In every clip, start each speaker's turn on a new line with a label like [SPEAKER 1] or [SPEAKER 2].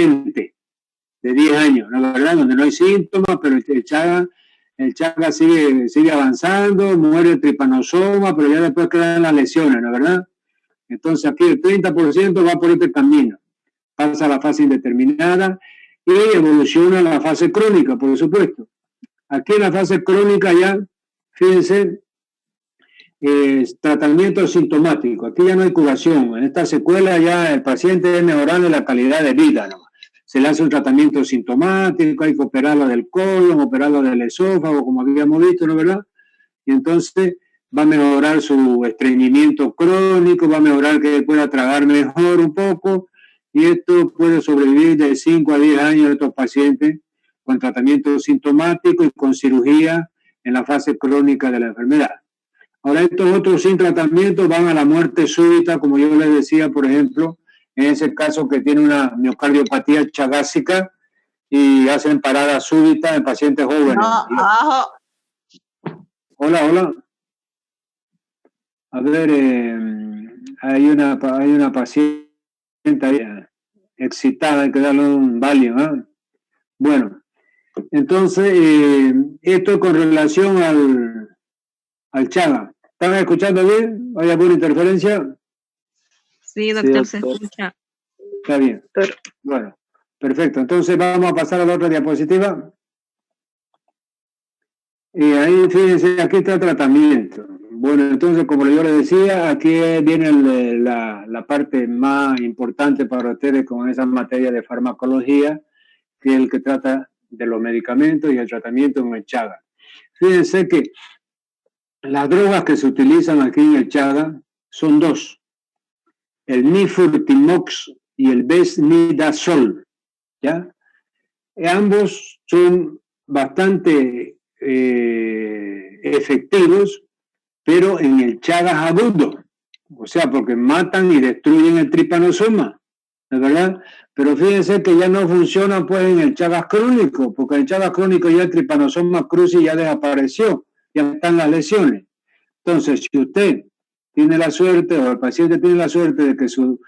[SPEAKER 1] latente de 10 años, ¿no es verdad? Donde no hay síntomas, pero el Chaga sigue avanzando, muere el tripanosoma, pero ya después quedan las lesiones, ¿no es verdad? Entonces aquí el 30% va por este camino, pasa a la fase indeterminada y evoluciona a la fase crónica, por supuesto. Aquí en la fase crónica ya, fíjense, tratamiento sintomático. Aquí ya no hay curación. En esta secuela ya el paciente es mejorando la calidad de vida, ¿no? Se le hace un tratamiento sintomático, hay que operarlo del colon, operarlo del esófago, como habíamos visto, ¿no es verdad? Y entonces va a mejorar su estreñimiento crónico, va a mejorar que pueda tragar mejor un poco, y esto puede sobrevivir de 5 a 10 años de estos pacientes con tratamiento sintomático y con cirugía en la fase crónica de la enfermedad. Ahora estos otros sin tratamiento van a la muerte súbita, como yo les decía, por ejemplo, en ese caso que tiene una miocardiopatía chagásica y hacen parada súbita en pacientes jóvenes. Hola. A ver, hay una paciente ahí, excitada, hay que darle un Valium, ¿eh? Bueno, entonces, esto con relación al Chaga. ¿Están escuchando bien? ¿Hay alguna interferencia?
[SPEAKER 2] Sí, doctor, se escucha.
[SPEAKER 1] Está bien. Bueno, perfecto. Entonces vamos a pasar a la otra diapositiva. Y ahí, fíjense, aquí está el tratamiento. Bueno, entonces, como yo les decía, aquí viene la parte más importante para ustedes con esa materia de farmacología, que es el que trata de los medicamentos y el tratamiento en el Chaga. Fíjense que las drogas que se utilizan aquí en el Chaga son dos, el Nifurtimox y el Besnidazol, ¿ya? Ambos son bastante efectivos, pero en el Chagas agudo, o sea, porque matan y destruyen el tripanosoma, ¿no es verdad? Pero fíjense que ya no funciona pues en el Chagas crónico, porque en el Chagas crónico ya el tripanosoma cruzi ya desapareció, ya están las lesiones. Entonces, si usted tiene la suerte, o el paciente tiene la suerte de que su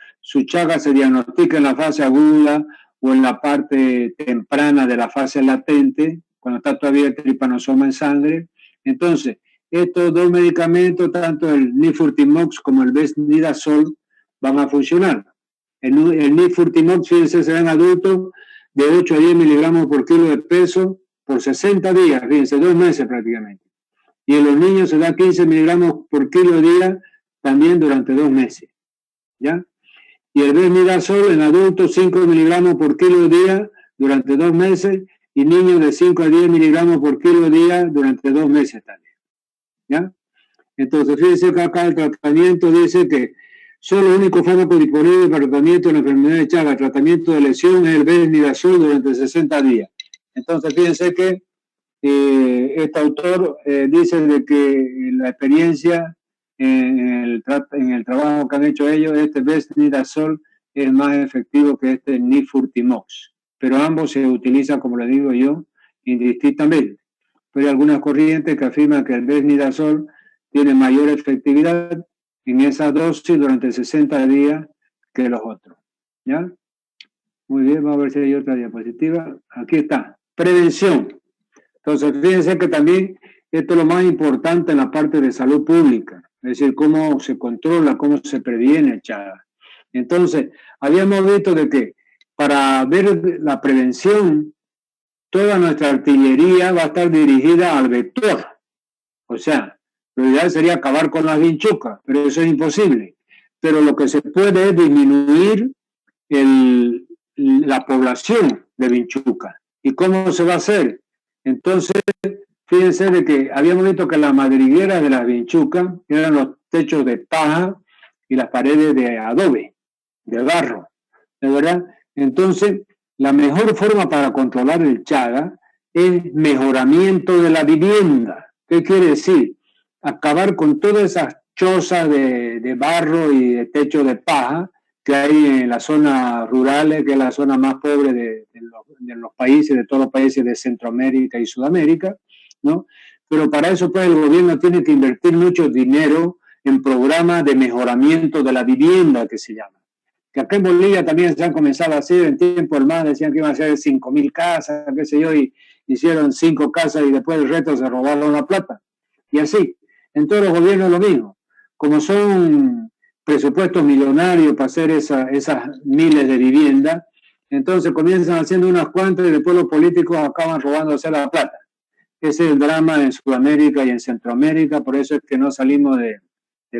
[SPEAKER 1] Chagas se diagnostique en la fase aguda o en la parte temprana de la fase latente, cuando está todavía el tripanosoma en sangre, entonces, estos dos medicamentos, tanto el Nifurtimox como el Besnidazol, van a funcionar. El Nifurtimox, fíjense, será en adultos de 8 a 10 miligramos por kilo de peso por 60 días, fíjense, 2 meses prácticamente. Y en los niños se da 15 miligramos por kilo día también durante 2 meses, ¿ya? Y el Besnidazol en adultos 5 miligramos por kilo día durante 2 meses y niños de 5 a 10 miligramos por kilo día durante 2 meses también, ¿ya? Entonces, fíjense que acá el tratamiento dice que solo el único fármaco disponible para el tratamiento de la enfermedad de Chagas, tratamiento de lesión, es el Besnidazol durante 60 días. Entonces, fíjense que este autor dice de que la experiencia en el trabajo que han hecho ellos, este Besnidazol es más efectivo que este Nifurtimox, pero ambos se utilizan, como le digo yo, indistintamente. Pero hay algunas corrientes que afirman que el Besnidazol tiene mayor efectividad en esa dosis durante 60 días que los otros, ¿ya? Muy bien, vamos a ver si hay otra diapositiva. Aquí está, prevención. Entonces, fíjense que también esto es lo más importante en la parte de salud pública, es decir, cómo se controla, cómo se previene el Chagas. Entonces, habíamos visto de que para ver la prevención, toda nuestra artillería va a estar dirigida al vector. O sea, lo ideal sería acabar con las vinchucas, pero eso es imposible. Pero lo que se puede es disminuir la población de vinchucas. ¿Y cómo se va a hacer? Entonces, fíjense de que habíamos visto que las madrigueras de las vinchucas eran los techos de paja y las paredes de adobe, de barro, ¿de verdad? Entonces, la mejor forma para controlar el Chagas es mejoramiento de la vivienda. ¿Qué quiere decir? Acabar con todas esas chozas de barro y de techo de paja que hay en las zonas rurales, que es la zona más pobre de los países, de todos los países de Centroamérica y Sudamérica, ¿no? Pero para eso pues el gobierno tiene que invertir mucho dinero en programas de mejoramiento de la vivienda, que se llama. que acá en Bolivia también se han comenzado a hacer, en tiempo del MAS decían que iban a hacer 5.000 casas, qué sé yo, y hicieron 5 casas y después del resto se robaron la plata. Y así, en todos los gobiernos lo mismo. Como son presupuestos millonarios para hacer esas miles de viviendas, entonces comienzan haciendo unas cuantas y después los políticos acaban robándose la plata. Ese es el drama en Sudamérica y en Centroamérica, por eso es que no salimos de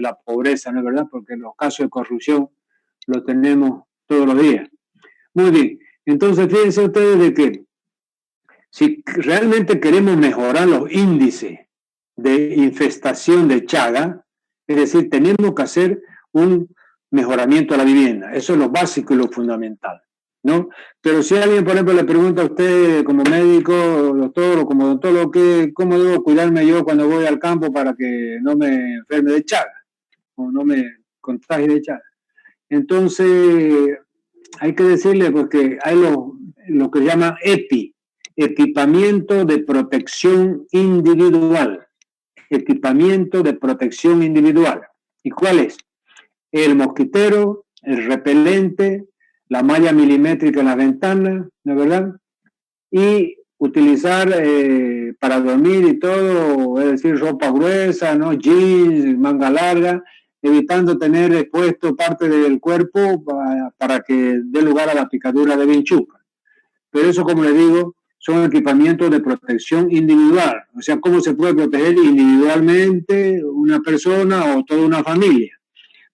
[SPEAKER 1] la pobreza, ¿no es verdad? Porque los casos de corrupción los tenemos todos los días. Muy bien, entonces fíjense ustedes de que si realmente queremos mejorar los índices de infestación de Chaga, es decir, tenemos que hacer un mejoramiento de la vivienda. Eso es lo básico y lo fundamental, ¿no? Pero si alguien, por ejemplo, le pregunta a usted como médico, doctor o como odontólogo, ¿cómo debo cuidarme yo cuando voy al campo para que no me enferme de Chaga o no me contagie de Chaga? Entonces, hay que decirle pues, que hay lo que se llama equipamiento de protección individual. Equipamiento de protección individual. ¿Y cuál es? El mosquitero, el repelente, la malla milimétrica en la ventana, ¿no es verdad? Y utilizar para dormir y todo, es decir, ropa gruesa, ¿no? Jeans, manga larga, evitando tener expuesto parte del cuerpo para que dé lugar a la picadura de vinchuca. Pero eso, como les digo, son equipamientos de protección individual. O sea, cómo se puede proteger individualmente una persona o toda una familia.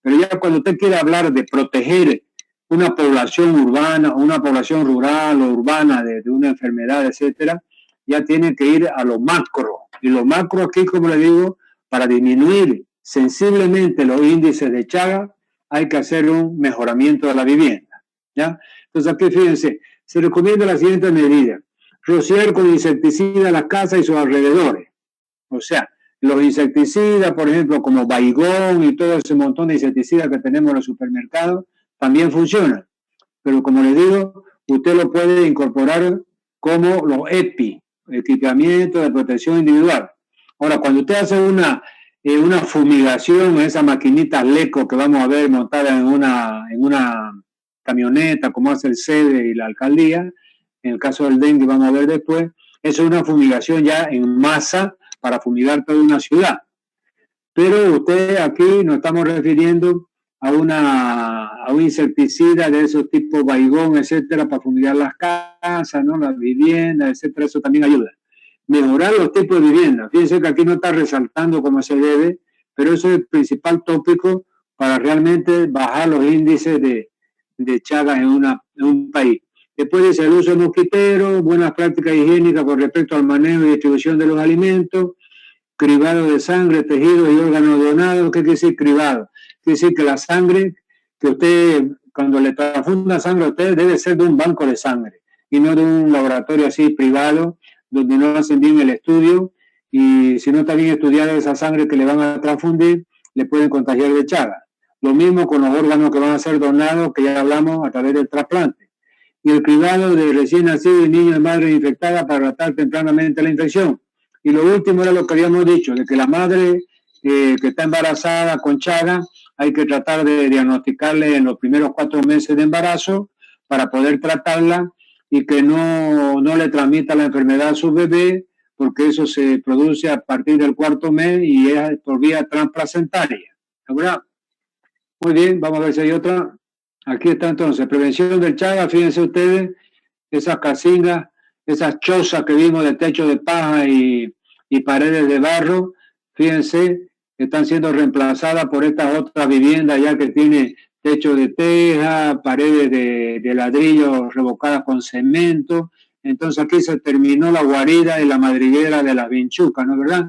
[SPEAKER 1] Pero ya cuando usted quiere hablar de proteger una población urbana o una población rural o urbana de una enfermedad, etcétera, ya tiene que ir a lo macro. Y lo macro aquí, como le digo, para disminuir sensiblemente los índices de Chaga, hay que hacer un mejoramiento de la vivienda, ¿ya? Entonces aquí fíjense, se recomienda la siguiente medida: rociar con insecticida las casas y sus alrededores. O sea, los insecticidas, por ejemplo, como Baigón y todo ese montón de insecticidas que tenemos en los supermercados, también funcionan. Pero como les digo, usted lo puede incorporar como los EPI, equipamiento de protección individual. Ahora, cuando usted hace una fumigación, esa maquinita Leco que vamos a ver montada en una camioneta, como hace el SEDE y la alcaldía, en el caso del dengue vamos a ver después, eso es una fumigación ya en masa para fumigar toda una ciudad. Pero usted aquí nos estamos refiriendo a un insecticida de esos tipos Baigón, etcétera, para fumigar las casas, ¿no? Las viviendas, etcétera, eso también ayuda. Mejorar los tipos de viviendas. Fíjense que aquí no está resaltando como se debe, pero eso es el principal tópico para realmente bajar los índices de Chagas en un país. Después dice el uso de mosquiteros, buenas prácticas higiénicas con respecto al manejo y distribución de los alimentos, cribado de sangre, tejidos y órganos donados. ¿Qué quiere decir cribado? Quiere decir que la sangre que usted, cuando le transfunda sangre a usted, debe ser de un banco de sangre y no de un laboratorio así privado, donde no hacen bien el estudio, y si no está bien estudiada esa sangre que le van a transfundir, le pueden contagiar de Chaga. Lo mismo con los órganos que van a ser donados, que ya hablamos, a través del trasplante. Y el cribado de recién nacidos y niños de madres infectadas para tratar tempranamente la infección. Y lo último era lo que habíamos dicho, de que la madre que está embarazada con Chaga, hay que tratar de diagnosticarle en los primeros 4 meses de embarazo para poder tratarla y que no le transmita la enfermedad a su bebé, porque eso se produce a partir del 4º mes y es por vía transplacentaria. ¿Verdad? Muy bien, vamos a ver si hay otra. Aquí está entonces, prevención del Chaga. Fíjense ustedes, esas casingas, esas chozas que vimos de techo de paja y paredes de barro, fíjense, están siendo reemplazadas por estas otras viviendas ya que tiene techo de teja, paredes de ladrillo revocadas con cemento. Entonces aquí se terminó la guarida y la madriguera de las vinchucas, ¿no es verdad?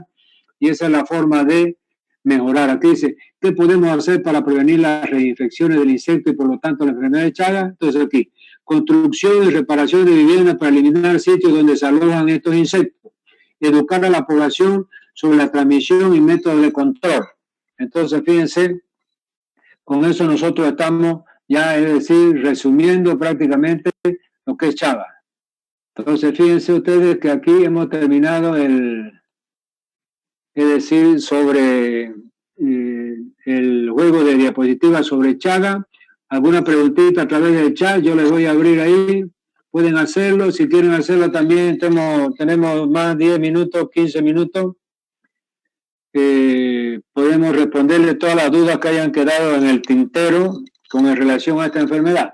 [SPEAKER 1] Y esa es la forma de mejorar. Aquí dice, ¿qué podemos hacer para prevenir las reinfecciones del insecto y por lo tanto la enfermedad de Chaga? Entonces aquí, construcción y reparación de viviendas para eliminar sitios donde se alojan estos insectos. Educar a la población sobre la transmisión y métodos de control. Entonces, fíjense, con eso nosotros estamos ya, es decir, resumiendo prácticamente lo que es Chaga. Entonces, fíjense ustedes que aquí hemos terminado es decir, sobre el juego de diapositivas sobre Chaga. alguna preguntita a través del chat, yo les voy a abrir ahí. Pueden hacerlo, si quieren hacerlo también, tenemos más 10 minutos, 15 minutos. Podemos responderle todas las dudas que hayan quedado en el tintero con relación a esta enfermedad.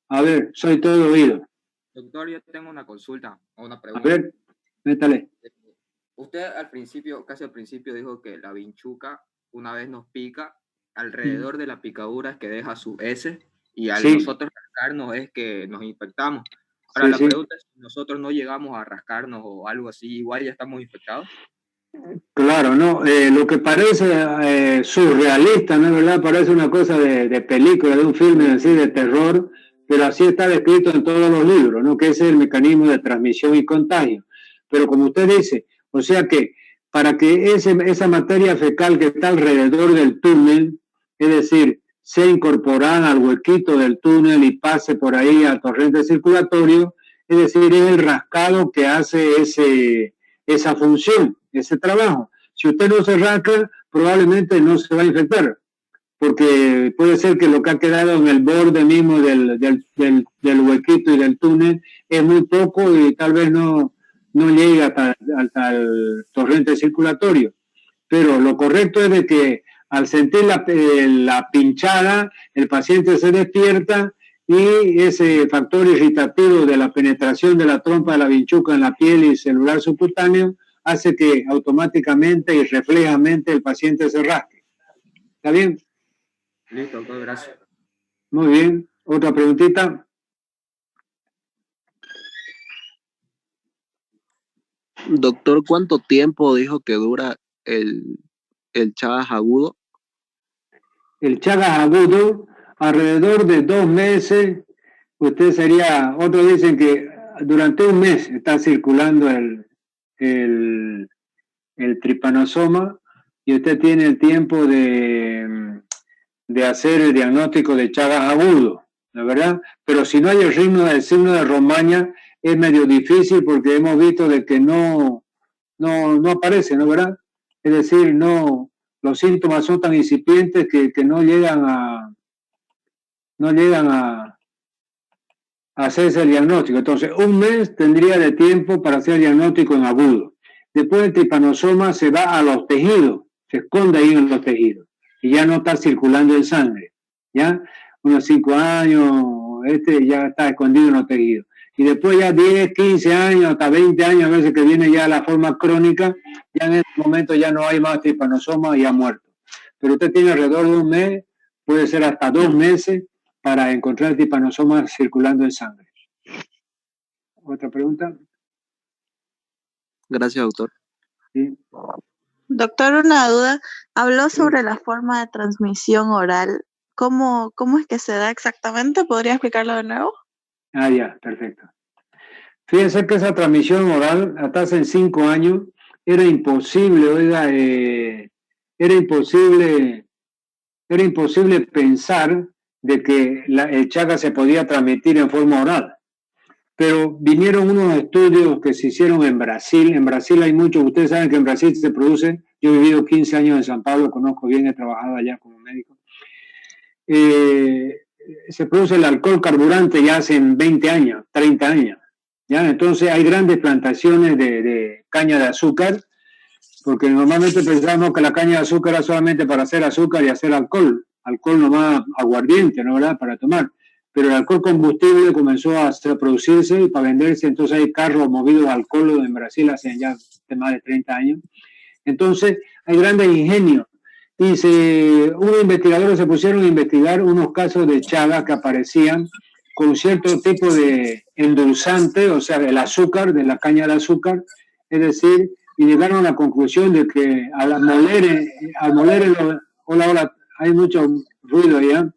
[SPEAKER 1] A ver, soy todo oído.
[SPEAKER 3] Doctor, yo tengo una consulta o una pregunta.
[SPEAKER 1] A ver, métale.
[SPEAKER 3] Usted casi al principio dijo que la vinchuca una vez nos pica, alrededor de la picadura es que deja su S y al nosotros rascarnos es que nos infectamos. Ahora la pregunta es si nosotros no llegamos a rascarnos o algo así, igual ya estamos infectados.
[SPEAKER 1] Claro, no, lo que parece surrealista, ¿no es verdad? Parece una cosa de película, de un filme así de terror, pero así está descrito en todos los libros, ¿no? Que ese es el mecanismo de transmisión y contagio. Pero como usted dice, o sea que para que esa materia fecal que está alrededor del túnel, es decir, sea incorporada al huequito del túnel y pase por ahí al torrente circulatorio, es decir, es el rascado que hace esa función, ese trabajo. Si usted no se rasca, probablemente no se va a infectar, porque puede ser que lo que ha quedado en el borde mismo del huequito y del túnel es muy poco y tal vez no llegue hasta el torrente circulatorio. Pero lo correcto es de que al sentir la pinchada, el paciente se despierta y ese factor irritativo de la penetración de la trompa de la vinchuca en la piel y celular subcutáneo hace que automáticamente y reflejamente el paciente se rasque. ¿Está bien?
[SPEAKER 3] Listo, doctor, gracias.
[SPEAKER 1] Muy bien. ¿Otra preguntita?
[SPEAKER 4] Doctor, ¿cuánto tiempo dijo que dura el Chagas agudo?
[SPEAKER 1] El Chagas agudo, alrededor de 2 meses, otros dicen que durante un mes está circulando el tripanosoma y usted tiene el tiempo de hacer el diagnóstico de Chagas agudo, ¿no es verdad? Pero si no hay el signo de Romaña, es medio difícil porque hemos visto de que no aparece, ¿no es verdad? Es decir, los síntomas son tan incipientes que no llegan a hacerse el diagnóstico. Entonces, un mes tendría de tiempo para hacer el diagnóstico en agudo. Después el tripanosoma se va a los tejidos, se esconde ahí en los tejidos y ya no está circulando en sangre, ¿ya? Unos 5 años, ya está escondido en los tejidos. Y después ya 10, 15 años, hasta 20 años, a veces que viene ya la forma crónica, ya en este momento ya no hay más tripanosoma y ha muerto. Pero usted tiene alrededor de un mes, puede ser hasta 2 meses, para encontrar tripanosoma circulando en sangre. ¿Otra pregunta?
[SPEAKER 4] Gracias, doctor.
[SPEAKER 1] Sí.
[SPEAKER 2] Doctor, una duda. Habló sobre la forma de transmisión oral. ¿Cómo es que se da exactamente? ¿Podría explicarlo de nuevo?
[SPEAKER 1] Ya, perfecto. Fíjense que esa transmisión oral, hasta hace 5 años, era imposible, oiga, era imposible pensar de que el Chagas se podía transmitir en forma oral. Pero vinieron unos estudios que se hicieron en Brasil. En Brasil hay muchos, ustedes saben que en Brasil se produce, yo he vivido 15 años en San Pablo, conozco bien, he trabajado allá como médico. Se produce el alcohol carburante ya hace 20 años, 30 años. ¿Ya? Entonces hay grandes plantaciones de caña de azúcar, porque normalmente pensamos que la caña de azúcar era solamente para hacer azúcar y hacer alcohol nomás aguardiente, ¿no? ¿Verdad? Para tomar. Pero el alcohol combustible comenzó a producirse y para venderse, entonces hay carros movidos a alcohol en Brasil hace ya más de 30 años. Entonces hay grandes ingenios. Y unos investigadores se pusieron a investigar unos casos de Chagas que aparecían con cierto tipo de endulzante, o sea, el azúcar, de la caña de azúcar, es decir, y llegaron a la conclusión de que al moler hola, hay mucho ruido allá,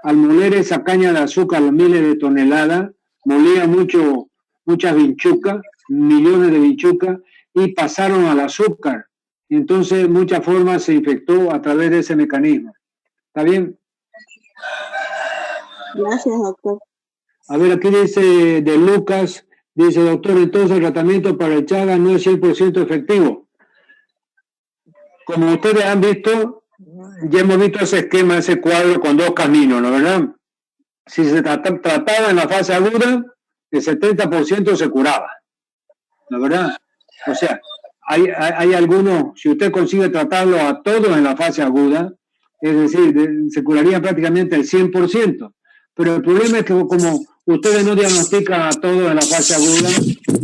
[SPEAKER 1] al moler esa caña de azúcar, los miles de toneladas, molía muchas vinchucas, millones de vinchucas, y pasaron al azúcar. Entonces, muchas formas se infectó a través de ese mecanismo. ¿Está bien?
[SPEAKER 2] Gracias, doctor.
[SPEAKER 1] A ver, aquí dice de Lucas, dice, doctor, entonces el tratamiento para el Chagas no es 100% efectivo. Como ustedes han visto, ya hemos visto ese esquema, ese cuadro con 2 caminos, ¿no verdad? si se trataba en la fase aguda, el 70% se curaba. ¿La verdad? O sea, hay algunos, si usted consigue tratarlo a todos en la fase aguda, es decir, se curaría prácticamente el 100%. Pero el problema es que como ustedes no diagnostican a todos en la fase aguda,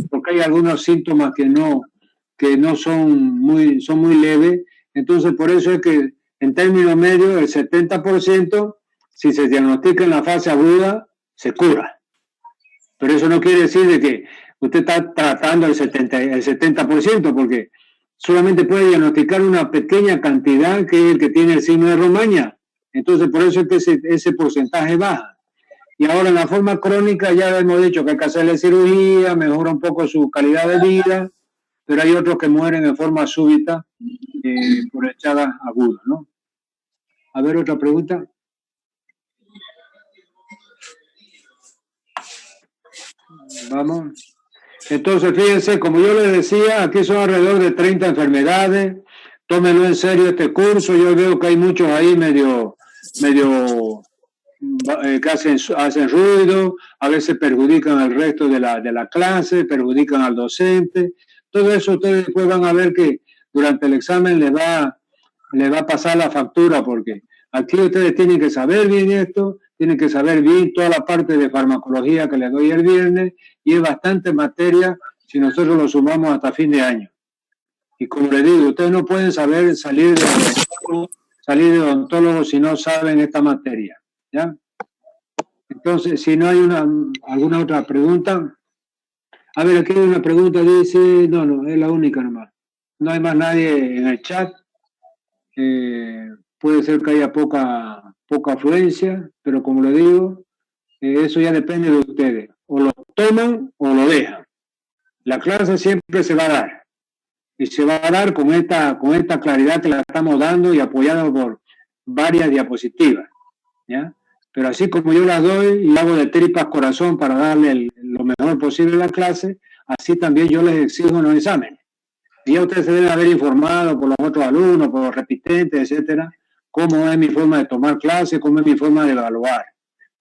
[SPEAKER 1] porque hay algunos síntomas que no son muy leves, entonces por eso es que en términos medios el 70%, si se diagnostica en la fase aguda, se cura. Pero eso no quiere decir de que usted está tratando el 70%, porque solamente puede diagnosticar una pequeña cantidad, que es el que tiene el signo de Romaña. Entonces, por eso es que ese porcentaje baja. Y ahora en la forma crónica ya hemos dicho que hay que hacerle cirugía, mejora un poco su calidad de vida, pero hay otros que mueren en forma súbita por el Chagas agudo, ¿no? A ver, otra pregunta. Vamos. Entonces, fíjense, como yo les decía, aquí son alrededor de 30 enfermedades. Tómenlo en serio este curso. Yo veo que hay muchos ahí medio que hacen ruido, a veces perjudican al resto de la clase, perjudican al docente. Todo eso ustedes después van a ver que durante el examen le va a pasar la factura, porque aquí ustedes tienen que saber bien esto, tienen que saber bien toda la parte de farmacología que les doy el viernes, y es bastante materia si nosotros lo sumamos hasta fin de año. Y como les digo, ustedes no pueden salir de odontólogo si no saben esta materia, ¿ya? Entonces, si no hay alguna otra pregunta. A ver, aquí hay una pregunta, dice, no, es la única nomás. No hay más nadie en el chat. Puede ser que haya poca afluencia, pero como le digo, eso ya depende de ustedes. O lo toman o lo dejan. La clase siempre se va a dar. Y se va a dar con esta claridad que la estamos dando y apoyado por varias diapositivas, ¿ya? Pero así como yo las doy y hago de tripas corazón para darle lo mejor posible a la clase, así también yo les exijo en los exámenes. Y ya ustedes se deben haber informado por los otros alumnos, por los repitentes, etcétera, cómo es mi forma de tomar clase, cómo es mi forma de evaluar.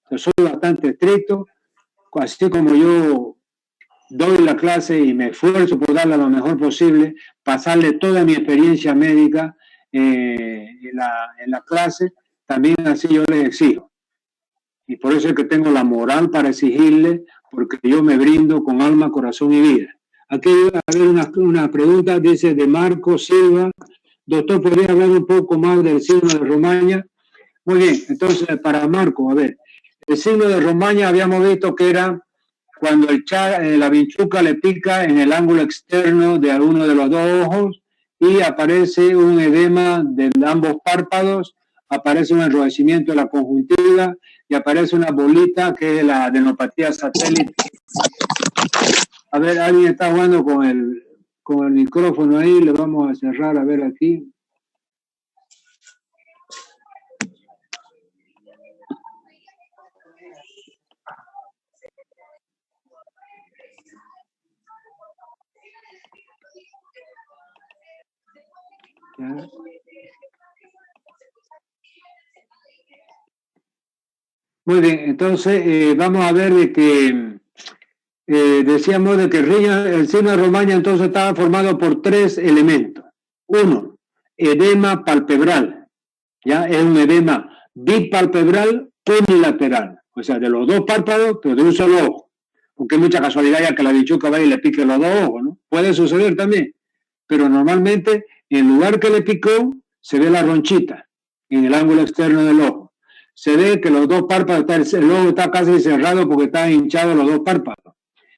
[SPEAKER 1] Yo soy bastante estricto, así como yo doy la clase y me esfuerzo por darle lo mejor posible, pasarle toda mi experiencia médica en la clase, también así yo les exijo. Y por eso es que tengo la moral para exigirle, porque yo me brindo con alma, corazón y vida. Aquí a ver una pregunta, dice de Marco Silva. Doctor, ¿podría hablar un poco más del signo de Romaña? Muy bien, entonces para Marco, a ver, el signo de Romaña habíamos visto que era cuando la vinchuca le pica en el ángulo externo de alguno de los dos ojos y aparece un edema de ambos párpados, aparece un enrojecimiento de la conjuntiva y aparece una bolita que es la adenopatía satélite. A ver, alguien está jugando con el micrófono ahí, le vamos a cerrar, a ver aquí. Muy bien, entonces vamos a ver de que decíamos de que el signo de Romaña entonces estaba formado por 3 elementos. 1, edema palpebral, ya es un edema bipalpebral unilateral, o sea, de los dos párpados, pero de un solo ojo, porque hay mucha casualidad ya que la bichuca vaya y le pique los dos ojos, ¿no? Puede suceder también, pero normalmente en el lugar que le picó se ve la ronchita en el ángulo externo del ojo. Se ve que los dos párpados, el ojo está casi cerrado porque están hinchados los dos párpados.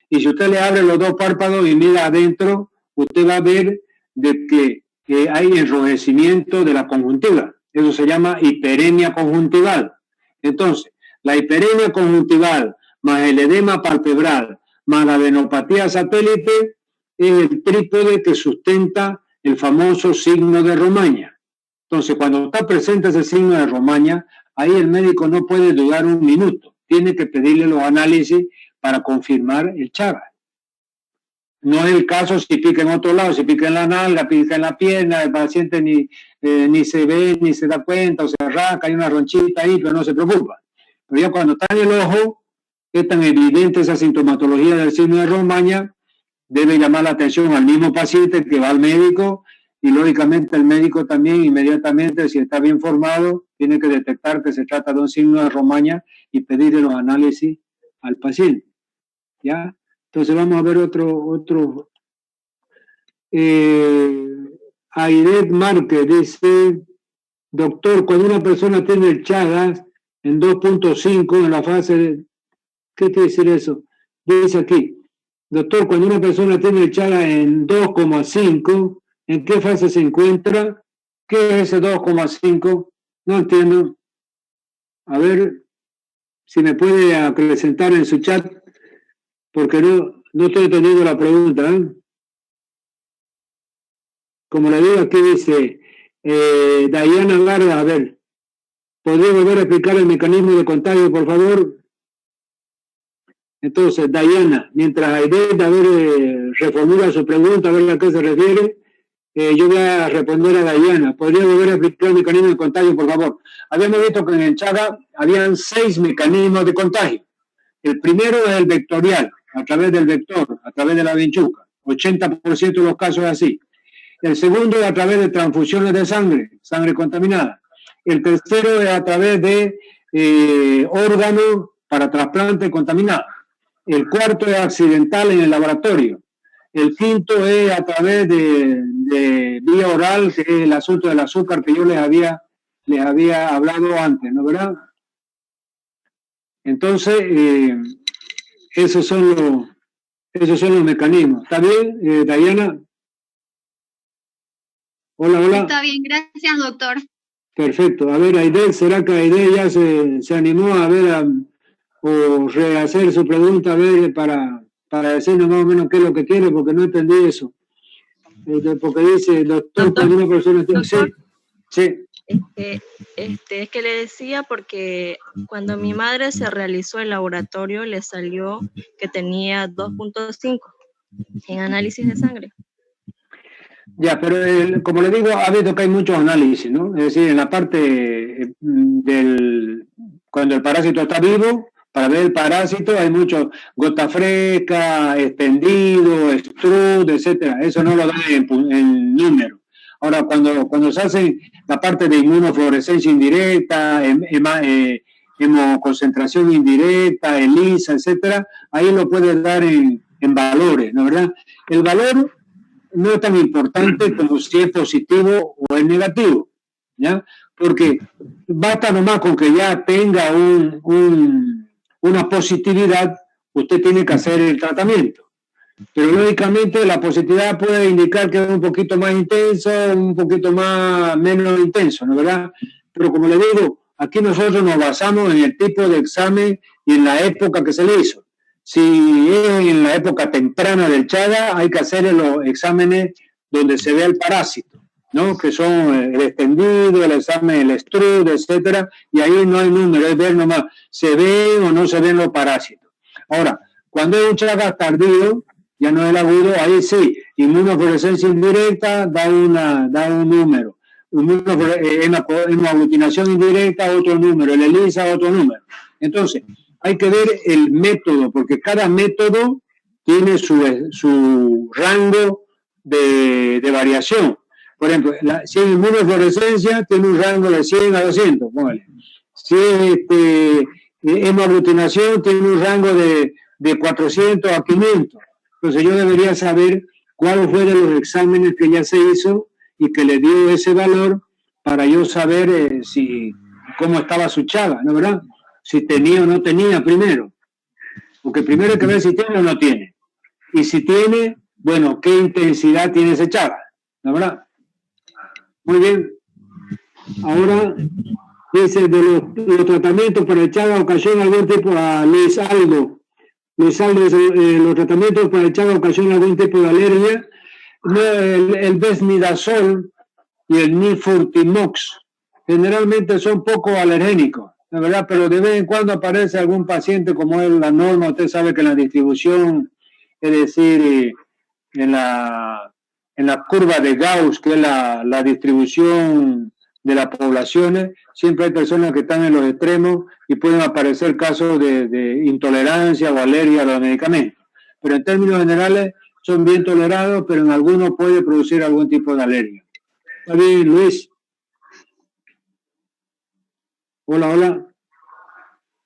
[SPEAKER 1] Y si usted le abre los dos párpados y mira adentro, usted va a ver de que hay enrojecimiento de la conjuntiva. Eso se llama hiperemia conjuntival. Entonces, la hiperemia conjuntival más el edema palpebral más la adenopatía satélite es el trípode que sustenta el famoso signo de Romaña. Entonces, cuando está presente ese signo de Romaña, ahí el médico no puede dudar un minuto. Tiene que pedirle los análisis para confirmar el Chagas. No es el caso si pica en otro lado, si pica en la nalga, pica en la pierna, el paciente ni se ve, ni se da cuenta, o se arranca, hay una ronchita ahí, pero no se preocupa. Pero ya cuando está en el ojo, es tan evidente esa sintomatología del signo de Romaña, debe llamar la atención al mismo paciente que va al médico, y lógicamente el médico también inmediatamente, si está bien formado, tiene que detectar que se trata de un signo de Romaña y pedirle los análisis al paciente. ¿Ya? Entonces vamos a ver otro. Aidet Márquez dice, doctor, cuando una persona tiene el Chagas en 2.5 en la fase de, ¿qué quiere decir eso? Dice aquí, doctor, cuando una persona tiene el Chagas en 2.5, ¿en qué fase se encuentra? ¿Qué es ese 2.5? No entiendo. A ver si me puede acrecentar en su chat, porque no estoy entendiendo la pregunta, ¿eh? Como le digo, aquí dice Diana Garda, a ver, ¿podría volver a explicar el mecanismo de contagio, por favor? Entonces, Diana, mientras Aide, a ver, reformula su pregunta, a ver a qué se refiere, yo voy a responder a Diana. ¿Podría volver a explicar el mecanismo de contagio, por favor? Habíamos visto que en el Chaga habían 6 mecanismos de contagio. El primero es el vectorial, a través del vector, a través de la vinchuca. 80% de los casos es así. El segundo es a través de transfusiones de sangre contaminada. El tercero es a través de órganos para trasplante contaminado. El cuarto es accidental en el laboratorio. El quinto es a través de vía oral, que es el asunto del azúcar que yo les había hablado antes, ¿no, verdad? Entonces, esos son los mecanismos. ¿Está bien, Diana? Hola.
[SPEAKER 5] Está bien, gracias, doctor.
[SPEAKER 1] Perfecto. A ver, Aide, ¿será que Aide ya se animó a ver o rehacer su pregunta, a ver, para decirnos más o menos qué es lo que quiere, porque no entendí eso? Porque dice, doctor, cuando una persona...
[SPEAKER 6] Doctor,
[SPEAKER 1] sí.
[SPEAKER 6] Es que le decía porque cuando mi madre se realizó el laboratorio le salió que tenía 2.5 en análisis de sangre.
[SPEAKER 1] Ya, pero como le digo, ha habido que hay muchos análisis, ¿no? Es decir, en la parte cuando el parásito está vivo, para ver el parásito hay mucho gota fresca, extendido, extrude, etcétera. Eso no lo da en número. Ahora, cuando se hace la parte de inmunofluorescencia indirecta, hemoconcentración indirecta, ELISA, etcétera, ahí lo puedes dar en valores, ¿no, verdad? El valor no es tan importante como si es positivo o es negativo, ¿ya? Porque basta nomás con que ya tenga una positividad, usted tiene que hacer el tratamiento. Pero lógicamente la positividad puede indicar que es un poquito más intenso, un poquito menos intenso, ¿no, verdad? Pero como le digo, aquí nosotros nos basamos en el tipo de examen y en la época que se le hizo. Si es en la época temprana del Chaga, hay que hacer los exámenes donde se ve el parásito, ¿no? Que son el extendido, el examen, el extrude, etcétera, y ahí no hay número, es ver nomás, se ven o no se ven los parásitos. Ahora, cuando hay un Chaga tardío, ya no es el agudo, ahí sí, inmunofluorescencia indirecta da un número, hemoaglutinación indirecta otro número, el ELISA otro número. Entonces, hay que ver el método, porque cada método tiene su rango de variación. Por ejemplo, si es inmunofluorescencia, tiene un rango de 100 a 200, póngale. Si es hemoaglutinación, tiene un rango de 400 a 500. Entonces yo debería saber cuál fue de los exámenes que ya se hizo y que le dio ese valor para yo saber cómo estaba su Chaga, ¿no, verdad? Si tenía o no tenía primero. Porque primero hay que ver si tiene o no tiene. Y si tiene, bueno, qué intensidad tiene ese Chaga, ¿no, verdad? Muy bien. Ahora, dice, de los tratamientos para el Chaga ocasionan algún tipo a Luis Aldo, los tratamientos para el Chaga ocasionan algún tipo de alergia. El Besmidazol y el Nifurtimox generalmente son poco alergénicos, la verdad, pero de vez en cuando aparece algún paciente como es la norma. Usted sabe que en la distribución, es decir, en la curva de Gauss, que es la distribución de las poblaciones, siempre hay personas que están en los extremos y pueden aparecer casos de intolerancia o alergia a los medicamentos. Pero en términos generales son bien tolerados, pero en algunos puede producir algún tipo de alergia. ¿Está bien, Luis? Hola, hola.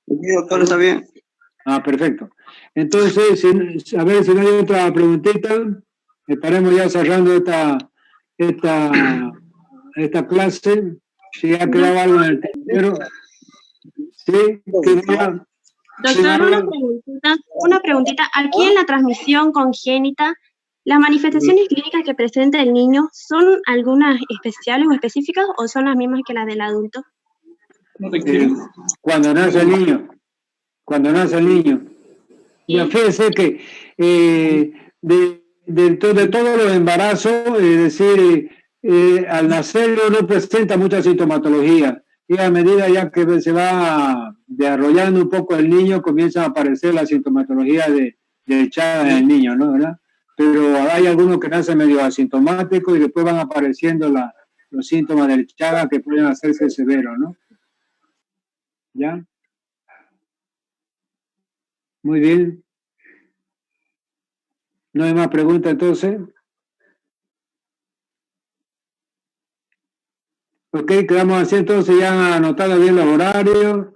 [SPEAKER 5] Sí, doctor, está bien.
[SPEAKER 1] Ah, perfecto. Entonces, a ver si no hay otra preguntita, estaremos ya cerrando esta clase. Si ha quedado algo en el tintero. Sí, quería...
[SPEAKER 7] Doctor, una preguntita. Aquí en la transmisión congénita, ¿las manifestaciones clínicas que presenta el niño son algunas especiales o específicas o son las mismas que las del adulto?
[SPEAKER 1] Cuando nace el niño. Cuando nace el niño. Ya fíjese que de todos los embarazos, es decir, al nacer no presenta mucha sintomatología. Y a medida ya que se va desarrollando un poco el niño, comienza a aparecer la sintomatología de Chagas en el niño, ¿no? ¿Verdad? Pero hay algunos que nacen medio asintomáticos y después van apareciendo los síntomas del Chagas que pueden hacerse severos, ¿no? ¿Ya? Muy bien. ¿No hay más preguntas entonces? Ok, quedamos así entonces, ya anotado bien los horarios.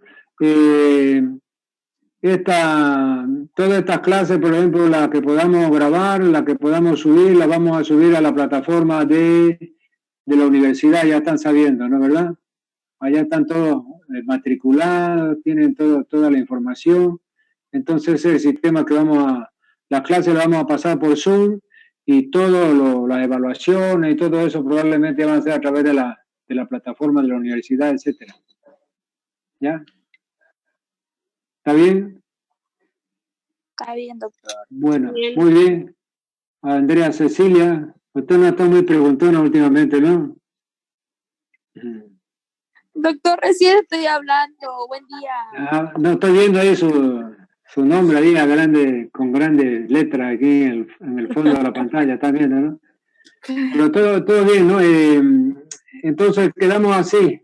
[SPEAKER 1] Todas estas clases, por ejemplo, las que podamos grabar, las que podamos subir, las vamos a subir a la plataforma de la universidad, ya están sabiendo, ¿no es verdad? Allá están todos matriculados, tienen toda la información. Entonces el sistema que las clases las vamos a pasar por Zoom y todas las evaluaciones y todo eso probablemente van a ser a través de la plataforma de la universidad, etcétera. ¿Ya? ¿Está bien?
[SPEAKER 8] Está bien, doctor.
[SPEAKER 1] Bueno, muy bien. Andrea Cecilia, usted no está muy preguntona últimamente, ¿no?
[SPEAKER 8] Doctor, recién estoy hablando. Buen día.
[SPEAKER 1] No, estoy viendo ahí su nombre ahí con grandes letras aquí en el fondo de la pantalla, está viendo, ¿no? Pero todo bien, ¿no? Entonces quedamos así.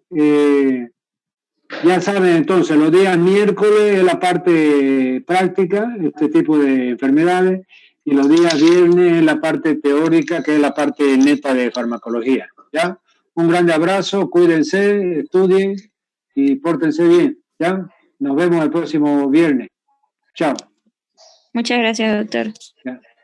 [SPEAKER 1] Ya saben, entonces, los días miércoles es la parte práctica, este tipo de enfermedades, y los días viernes es la parte teórica, que es la parte neta de farmacología. ¿Ya? Un grande abrazo, cuídense, estudien y pórtense bien. ¿Ya? Nos vemos el próximo viernes. Chao.
[SPEAKER 8] Muchas gracias, doctor.
[SPEAKER 1] Ya.